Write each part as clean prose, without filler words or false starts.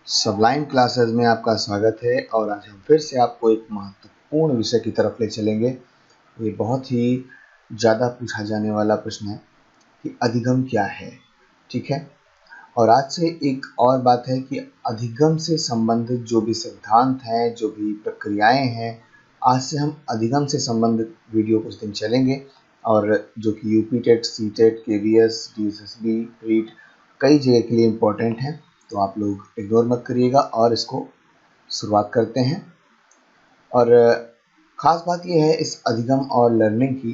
सबलाइन classes में आपका स्वागत है और आज हम फिर से आपको एक महत्वपूर्ण विषय की तरफ ले चलेंगे। ये बहुत ही ज़्यादा पूछा जाने वाला प्रश्न है कि अधिगम क्या है। ठीक है, और आज से एक और बात है कि अधिगम से संबंधित जो भी सिद्धांत हैं, जो भी प्रक्रियाएं हैं, आज से हम अधिगम से संबंधित वीडियो कुछ दिन चलेंगे और जो कि UP TET, C TET, KVS, DSSB, REET कई जगह के लिए इम्पोर्टेंट है। तो आप लोग इग्नोर मत करिएगा और इसको शुरुआत करते हैं। और ख़ास बात यह है इस अधिगम और लर्निंग की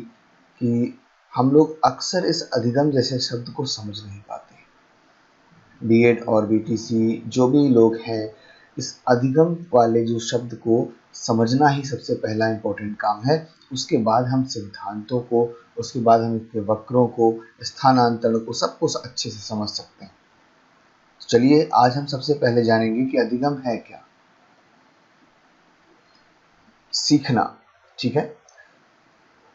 कि हम लोग अक्सर इस अधिगम जैसे शब्द को समझ नहीं पाते। बीएड और बीटीसी जो भी लोग हैं, इस अधिगम वाले जो शब्द को समझना ही सबसे पहला इम्पोर्टेंट काम है। उसके बाद हम सिद्धांतों को, उसके बाद हम इसके वक्रों को, स्थानांतरण को, सब कुछ अच्छे से समझ सकते हैं। चलिए आज हम सबसे पहले जानेंगे कि अधिगम है क्या। सीखना, ठीक है,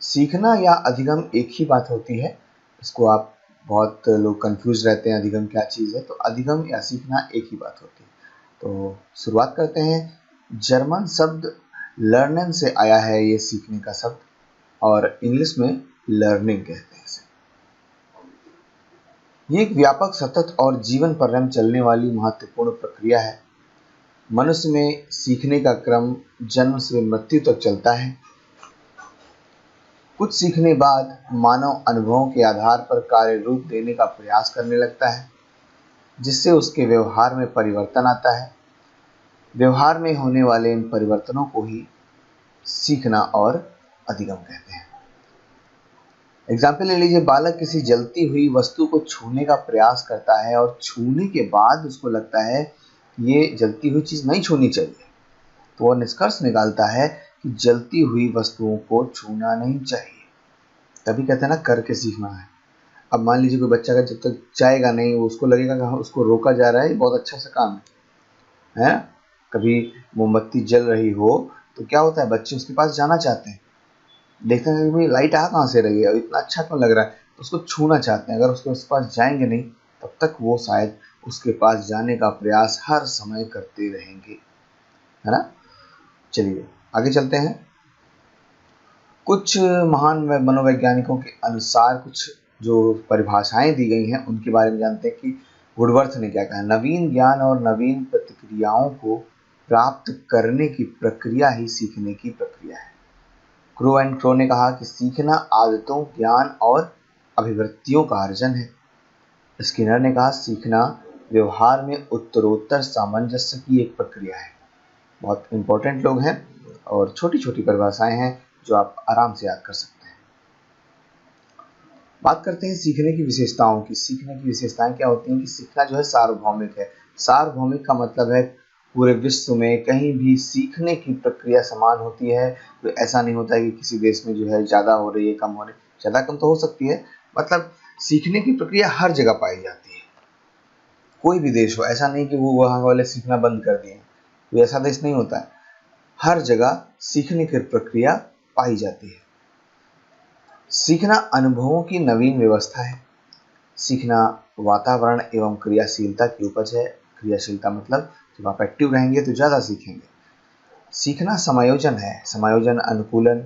सीखना या अधिगम एक ही बात होती है। इसको आप बहुत लोग कंफ्यूज रहते हैं, अधिगम क्या चीज़ है। तो अधिगम या सीखना एक ही बात होती है। तो शुरुआत करते हैं। जर्मन शब्द लर्नन से आया है ये सीखने का शब्द, और इंग्लिश में लर्निंग कहते हैं इसे। ये एक व्यापक, सतत और जीवन पर्यंत चलने वाली महत्वपूर्ण प्रक्रिया है। मनुष्य में सीखने का क्रम जन्म से मृत्यु तक चलता है। कुछ सीखने बाद मानव अनुभवों के आधार पर कार्य रूप देने का प्रयास करने लगता है, जिससे उसके व्यवहार में परिवर्तन आता है। व्यवहार में होने वाले इन परिवर्तनों को ही सीखना और अधिगम कहते हैं। एग्जाम्पल ले लीजिए, बालक किसी जलती हुई वस्तु को छूने का प्रयास करता है और छूने के बाद उसको लगता है कि ये जलती हुई चीज़ नहीं छूनी चाहिए, तो वह निष्कर्ष निकालता है कि जलती हुई वस्तुओं को छूना नहीं चाहिए। तभी कहते हैं ना, करके सीखना है। अब मान लीजिए कोई बच्चा का जब तक जाएगा नहीं, उसको लगेगा कि उसको रोका जा रहा है, बहुत अच्छा सा काम है। कभी मोमबत्ती जल रही हो तो क्या होता है, बच्चे उसके पास जाना चाहते हैं, देखते हैं कि लाइट आ कहाँ से रही है और इतना अच्छा क्यों लग रहा है, तो उसको छूना चाहते हैं। अगर उसके पास जाएंगे नहीं तब तक वो शायद उसके पास जाने का प्रयास हर समय करते रहेंगे, है ना। चलिए आगे चलते हैं। कुछ महान मनोवैज्ञानिकों के अनुसार कुछ जो परिभाषाएं दी गई हैं उनके बारे में जानते हैं कि वुडवर्थ ने क्या कहा। नवीन ज्ञान और नवीन प्रतिक्रियाओं को प्राप्त करने की प्रक्रिया ही सीखने की प्रक्रिया है। क्रो एंड क्रो ने कहा कि सीखना आदतों, ज्ञान और अभिवृत्तियों का अर्जन है। स्किनर ने कहा सीखना व्यवहार में उत्तरोत्तर सामंजस्य की एक प्रक्रिया है। बहुत इंपॉर्टेंट लोग हैं और छोटी छोटी परिभाषाएं हैं जो आप आराम से याद कर सकते हैं। बात करते हैं सीखने की विशेषताओं की। सीखने की विशेषताएं क्या होती हैं कि सीखना जो है सार्वभौमिक है। सार्वभौमिक का मतलब है पूरे विश्व में कहीं भी सीखने की प्रक्रिया समान होती है। तो ऐसा नहीं होता है कि किसी देश में जो है ज़्यादा हो रही है, कम हो रही है। ज़्यादा कम तो हो सकती है, मतलब सीखने की प्रक्रिया हर जगह पाई जाती है। कोई भी देश हो, ऐसा नहीं कि वो वहाँ वाले सीखना बंद कर दिए, कोई ऐसा देश नहीं होता है। हर जगह सीखने की प्रक्रिया पाई जाती है। सीखना अनुभवों की नवीन व्यवस्था है। सीखना वातावरण एवं क्रियाशीलता की उपज है। क्रियाशीलता मतलब जब आप एक्टिव रहेंगे तो ज़्यादा सीखेंगे। सीखना समायोजन है, समायोजन अनुकूलन।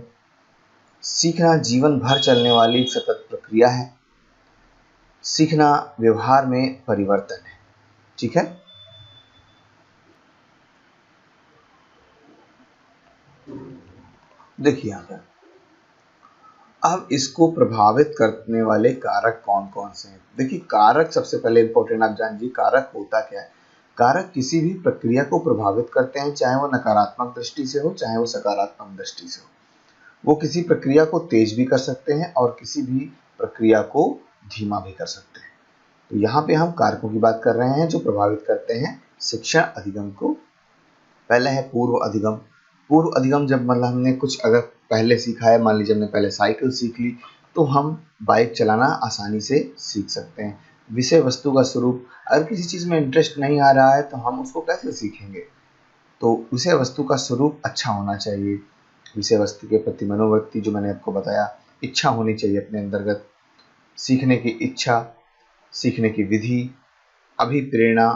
सीखना जीवन भर चलने वाली सतत प्रक्रिया है। सीखना व्यवहार में परिवर्तन है। ठीक है, देखिए यहाँ पर अब इसको प्रभावित करने वाले कारक कौन कौन से हैं। देखिए कारक सबसे पहले इंपॉर्टेंट आप जानिए, कारक होता क्या है। कारक किसी भी प्रक्रिया को प्रभावित करते हैं, चाहे वो नकारात्मक दृष्टि से हो, चाहे वो सकारात्मक दृष्टि से हो। वो किसी प्रक्रिया को तेज भी कर सकते हैं और किसी भी प्रक्रिया को धीमा भी कर सकते हैं। तो यहाँ पे हम कारकों की बात कर रहे हैं जो प्रभावित करते हैं शिक्षण अधिगम को। पहले है पूर्व अधिगम। पूर्व अधिगम जब मतलब हमने कुछ अगर पहले सीखा है, मान लीजिए हमने पहले साइकिल सीख ली, तो हम बाइक चलाना आसानी से सीख सकते हैं। विषय वस्तु का स्वरूप, अगर किसी चीज़ में इंटरेस्ट नहीं आ रहा है तो हम उसको कैसे सीखेंगे। तो विषय वस्तु का स्वरूप अच्छा होना चाहिए। विषय वस्तु के प्रति मनोवृत्ति जो मैंने आपको बताया, इच्छा होनी चाहिए अपने अंतर्गत। सीखने की इच्छा, सीखने की विधि, अभिप्रेरणा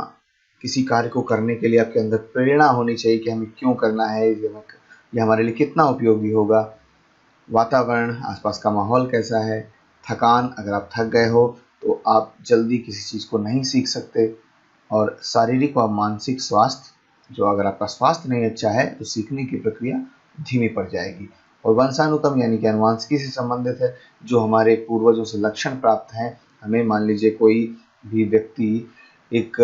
किसी कार्य को करने के लिए आपके अंदर प्रेरणा होनी चाहिए कि हमें क्यों करना है, ये हमारे लिए कितना उपयोगी होगा। वातावरण, आसपास का माहौल कैसा है। थकान, अगर आप थक गए हो तो आप जल्दी किसी चीज़ को नहीं सीख सकते। और शारीरिक व मानसिक स्वास्थ्य, जो अगर आपका स्वास्थ्य नहीं अच्छा है तो सीखने की प्रक्रिया धीमी पड़ जाएगी। और वंशानुक्रम यानी कि आनुवंशिकी से संबंधित है, जो हमारे पूर्वजों से लक्षण प्राप्त हैं। हमें मान लीजिए कोई भी व्यक्ति एक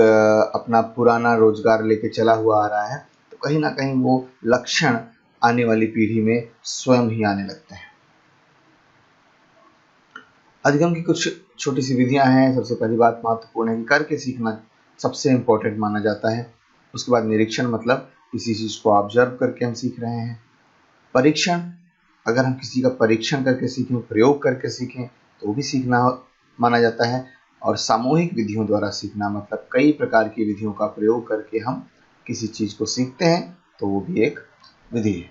अपना पुराना रोजगार लेके चला हुआ आ रहा है, तो कहीं ना कहीं वो लक्षण आने वाली पीढ़ी में स्वयं ही आने लगते हैं। अधिगम की कुछ छोटी सी विधियां हैं। सबसे पहली बात महत्वपूर्ण है कि करके सीखना सबसे इम्पोर्टेंट माना जाता है। उसके बाद निरीक्षण, मतलब किसी चीज को ऑब्जर्व करके हम सीख रहे हैं। परीक्षण, अगर हम किसी का परीक्षण करके सीखें, प्रयोग करके सीखें तो वो भी सीखना माना जाता है। और सामूहिक विधियों द्वारा सीखना, मतलब कई प्रकार की विधियों का प्रयोग करके हम किसी चीज को सीखते हैं तो वो भी एक विधि है।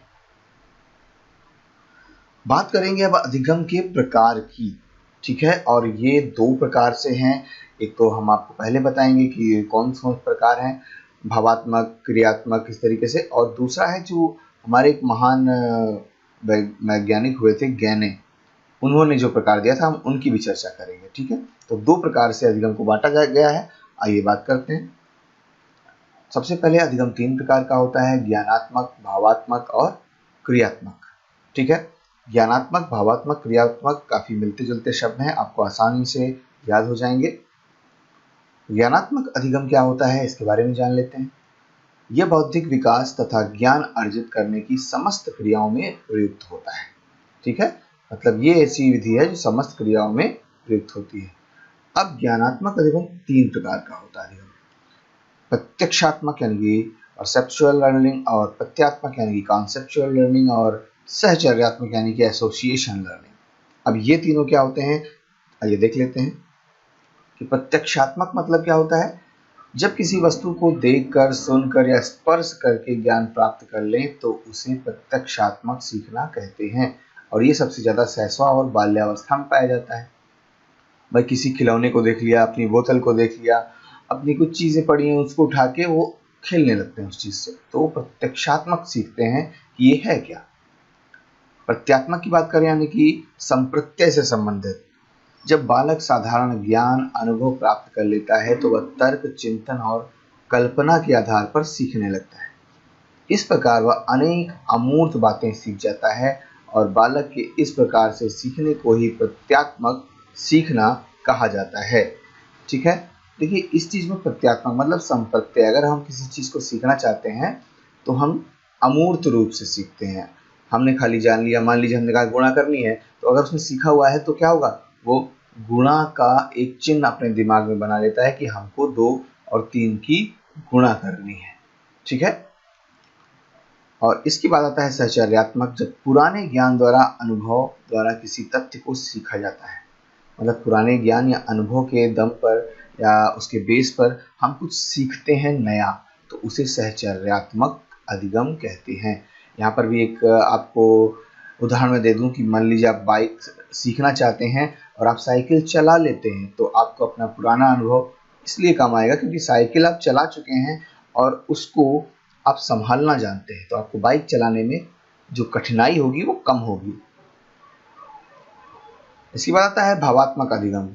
बात करेंगे अब अधिगम के प्रकार की, ठीक है। और ये दो प्रकार से हैं। एक तो हम आपको पहले बताएंगे कि कौन कौन प्रकार हैं, भावात्मक, क्रियात्मक, इस तरीके से। और दूसरा है जो हमारे एक महान वैज्ञानिक हुए थे, गैने, उन्होंने जो प्रकार दिया था, हम उनकी भी चर्चा करेंगे, ठीक है। तो दो प्रकार से अधिगम को बांटा गया है। आइए बात करते हैं। सबसे पहले अधिगम 3 प्रकार का होता है, ज्ञानात्मक, भावात्मक और क्रियात्मक, ठीक है। ज्ञानात्मक, भावात्मक, क्रियात्मक काफी मिलते जुलते शब्द हैं, आपको आसानी से याद हो जाएंगे। ज्ञानात्मक अधिगम क्या होता है, इसके बारे में जान लेते हैं। यह बौद्धिक विकास तथा ज्ञान अर्जित करने की समस्त क्रियाओं में प्रयुक्त होता है, ठीक है। मतलब ये ऐसी विधि है जो समस्त क्रियाओं में प्रयुक्त होती है। अब ज्ञानात्मक अधिगम 3 प्रकार का होता है। प्रत्यक्षात्मक यानी कि परसेप्चुअल लर्निंग, और प्रत्यात्मक यानी कि कॉन्सेप्चुअल लर्निंग, और सहचर्यात्मक यानी कि एसोसिएशन लर्निंग। अब ये तीनों क्या होते हैं, आइए देख लेते हैं। कि प्रत्यक्षात्मक मतलब क्या होता है, जब किसी वस्तु को देखकर, सुनकर या स्पर्श करके ज्ञान प्राप्त कर लें तो उसे प्रत्यक्षात्मक सीखना कहते हैं। और ये सबसे ज्यादा शैशव और बाल्यावस्था में पाया जाता है। भाई किसी खिलौने को देख लिया, अपनी बोतल को देख लिया, अपनी कुछ चीजें पड़ी हैं, उसको उठा के वो खेलने लगते हैं उस चीज से, तो वो प्रत्यक्षात्मक सीखते हैं कि ये है क्या। प्रत्यात्मक की बात करें यानी कि संप्रत्यय से संबंधित, जब बालक साधारण ज्ञान अनुभव प्राप्त कर लेता है तो वह तर्क, चिंतन और कल्पना के आधार पर सीखने लगता है। इस प्रकार वह अनेक अमूर्त बातें सीख जाता है, और बालक के इस प्रकार से सीखने को ही प्रत्यात्मक सीखना कहा जाता है, ठीक है। देखिए इस चीज में प्रत्यात्मक मतलब संप्रत्यय, अगर हम किसी चीज को सीखना चाहते हैं तो हम अमूर्त रूप से सीखते हैं। हमने खाली जान लिया, मान लीजिए हमने कहा गुणा करनी है, तो अगर उसने सीखा हुआ है तो क्या होगा, वो गुणा का एक चिन्ह अपने दिमाग में बना लेता है कि हमको 2 और 3 की गुणा करनी है, ठीक है। और इसके बाद आता है सहचर्यात्मक, जब पुराने ज्ञान द्वारा, अनुभव द्वारा किसी तथ्य को सीखा जाता है। मतलब पुराने ज्ञान या अनुभव के दम पर या उसके बेस पर हम कुछ सीखते हैं नया, तो उसे सहचर्यात्मक अधिगम कहते हैं। यहाँ पर भी एक आपको उदाहरण मैं दे दूं कि मान लीजिए आप बाइक सीखना चाहते हैं और आप साइकिल चला लेते हैं, तो आपको अपना पुराना अनुभव इसलिए काम आएगा क्योंकि साइकिल आप चला चुके हैं और उसको आप संभालना जानते हैं, तो आपको बाइक चलाने में जो कठिनाई होगी वो कम होगी। इसके बाद आता है भावात्मक अधिगम।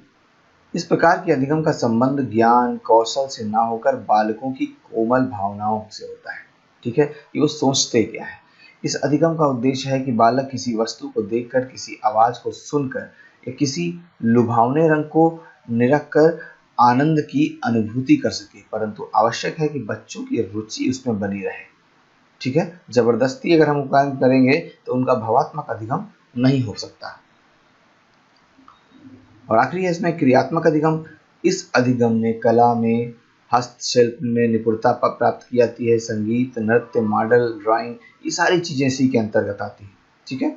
इस प्रकार के अधिगम का संबंध ज्ञान कौशल से ना होकर बालकों की कोमल भावनाओं से होता है, ठीक है, कि वो सोचते क्या है। इस अधिगम का उद्देश्य है कि बालक किसी वस्तु को देखकर, किसी आवाज को सुनकर या किसी लुभावने रंग को निरखकर आनंद की अनुभूति कर सके, परंतु आवश्यक है कि बच्चों की रुचि उसमें बनी रहे, ठीक है। जबरदस्ती अगर हम काम करेंगे तो उनका भावात्मक अधिगम नहीं हो सकता। और आखिरी है इसमें क्रियात्मक अधिगम। इस अधिगम में कला में, हस्तशिल्प में निपुणता प्राप्त की जाती है। संगीत, नृत्य, मॉडल, ड्राइंग, ये सारी चीजें इसी के अंतर्गत आती है, ठीक है।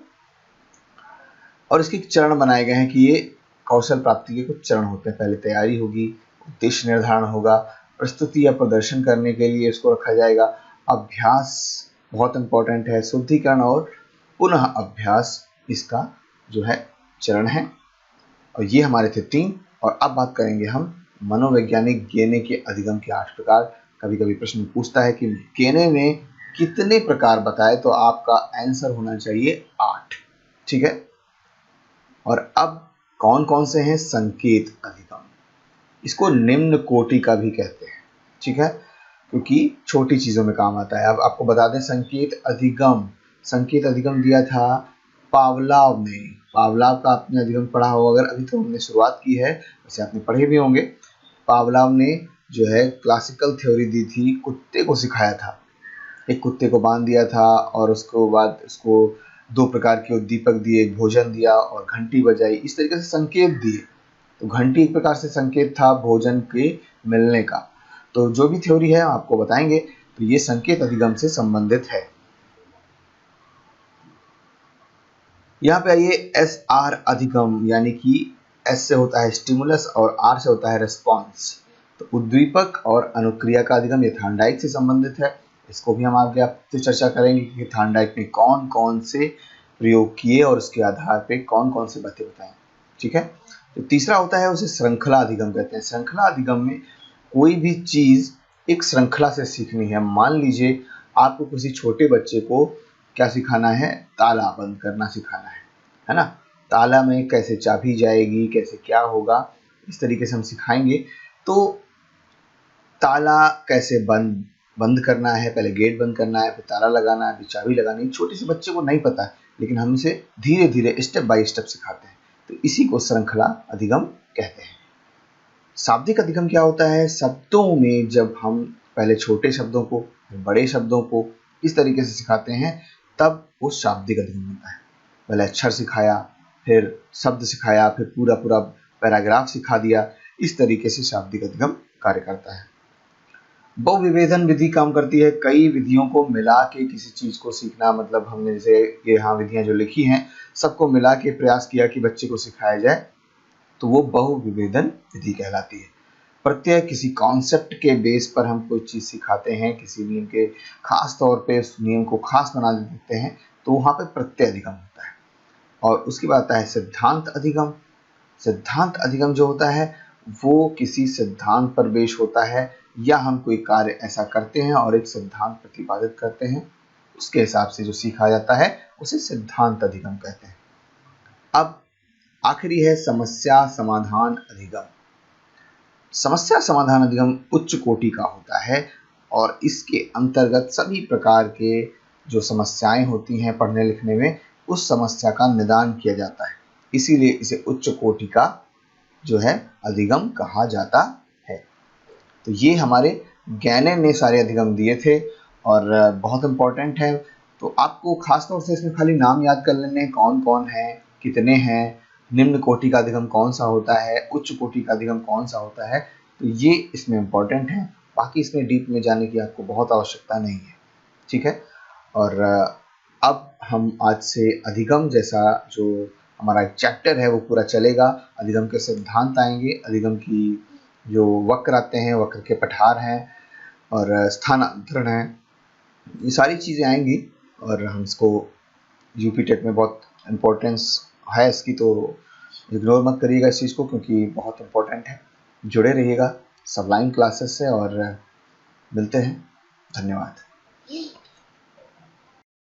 और इसके चरण बनाए गए हैं कि ये कौशल प्राप्ति के कुछ चरण होते हैं। पहले तैयारी होगी, उद्देश्य निर्धारण होगा, प्रस्तुति या प्रदर्शन करने के लिए इसको रखा जाएगा, अभ्यास बहुत इंपॉर्टेंट है, शुद्धिकरण और पुनः अभ्यास इसका जो है चरण है। और ये हमारे थे 3। और अब बात करेंगे हम मनोवैज्ञानिक गेने के अधिगम के 8 प्रकार। कभी कभी प्रश्न पूछता है कि केने ने कितने प्रकार बताए, तो आपका आंसर होना चाहिए 8। ठीक है। और अब कौन कौन से हैं संकेत अधिगम, इसको निम्न कोटि का भी कहते हैं। ठीक है, क्योंकि छोटी चीजों में काम आता है। अब आपको बता दें, संकेत अधिगम दिया था पावलाव ने। पावलाव का आपने अधिगम पढ़ा होगा, अगर अभी तो हमने शुरुआत की है, वैसे आपने पढ़े भी होंगे। पावलाव ने जो है क्लासिकल थ्योरी दी थी, कुत्ते को सिखाया था। एक कुत्ते को बांध दिया था और उसको बाद उसको 2 प्रकार के उद्दीपक दिए, भोजन दिया और घंटी बजाई, इस तरीके से संकेत दिए। तो घंटी एक प्रकार से संकेत था भोजन के मिलने का। तो जो भी थ्योरी है आपको बताएंगे, तो ये संकेत अधिगम से संबंधित है। यहाँ पे आइए एस आर अधिगम, यानी कि एस से होता है स्टिमुलस और आर से होता है रिस्पॉन्स। तो उद्दीपक और अनुक्रिया का अधिगम ये थार्नडाइक से संबंधित है। इसको भी हम आगे आपसे चर्चा करेंगे कि थार्नडाइक ने कौन कौन से प्रयोग किए और उसके आधार पे कौन कौन से बातें बताएं। ठीक है। तो तीसरा होता है, उसे श्रृंखला अधिगम कहते हैं। श्रृंखला अधिगम में कोई भी चीज एक श्रृंखला से सीखनी है। मान लीजिए आपको किसी छोटे बच्चे को क्या सिखाना है, ताला बंद करना सिखाना है ना। ताला में कैसे चाबी जाएगी, कैसे क्या होगा, इस तरीके से हम सिखाएंगे। तो ताला कैसे बंद करना है, पहले गेट बंद करना है, फिर ताला लगाना है, फिर चाबी लगानी है, छोटे से बच्चे को नहीं पता है, लेकिन हम इसे धीरे धीरे स्टेप बाय स्टेप सिखाते हैं। तो इसी को श्रृंखला अधिगम कहते हैं। शाब्दिक अधिगम क्या होता है, शब्दों में जब हम पहले छोटे शब्दों को फिर बड़े शब्दों को इस तरीके से सिखाते हैं, तब वो शाब्दिक अधिगम होता है। पहले अक्षर सिखाया, फिर शब्द सिखाया, फिर पूरा पूरा पैराग्राफ सिखा दिया, इस तरीके से शाब्दिक अधिगम कार्य करता है। बहुविभेदन विधि काम करती है, कई विधियों को मिला के किसी चीज को सीखना। मतलब हमने जैसे ये यहाँ विधियां जो लिखी हैं, सबको मिला के प्रयास किया कि बच्चे को सिखाया जाए, तो वो बहुविभेदन विधि कहलाती है। प्रत्यय किसी कॉन्सेप्ट के बेस पर हम कोई चीज सिखाते हैं, किसी नियम के खास तौर पे उस नियम को खास बना देते हैं, तो वहां पे प्रत्यय अधिगम होता है। और उसके बाद आता है सिद्धांत अधिगम। सिद्धांत अधिगम जो होता है वो किसी सिद्धांत पर बेस होता है, या हम कोई कार्य ऐसा करते हैं और एक सिद्धांत प्रतिपादित करते हैं, उसके हिसाब से जो सीखा जाता है उसे सिद्धांत अधिगम कहते हैं। अब आखिरी है समस्या समाधान अधिगम। समस्या समाधान अधिगम उच्च कोटि का होता है और इसके अंतर्गत सभी प्रकार के जो समस्याएं होती हैं पढ़ने लिखने में, उस समस्या का निदान किया जाता है। इसीलिए इसे उच्च कोटि का जो है अधिगम कहा जाता है। तो ये हमारे गैनेन ने सारे अधिगम दिए थे और बहुत इंपॉर्टेंट है। तो आपको खास तौर से इसमें खाली नाम याद कर लेने, कौन कौन है, कितने हैं, निम्न कोटि का अधिगम कौन सा होता है, उच्च कोटि का अधिगम कौन सा होता है, तो ये इसमें इम्पोर्टेंट है। बाकी इसमें डीप में जाने की आपको बहुत आवश्यकता नहीं है। ठीक है। और अब हम आज से अधिगम जैसा जो हमारा एक चैप्टर है वो पूरा चलेगा। अधिगम के सिद्धांत आएंगे, अधिगम की जो वक्र आते हैं, वक्र के पठार हैं और स्थानांतरण है, ये सारी चीज़ें आएंगी। और हम इसको यूपी टेट में बहुत इम्पोर्टेंस है इसकी, तो इग्नोर मत करिएगा इस चीज़ को, क्योंकि बहुत इम्पोर्टेंट है। जुड़े रहिएगा सबलाइन क्लासेस से और मिलते हैं। धन्यवाद।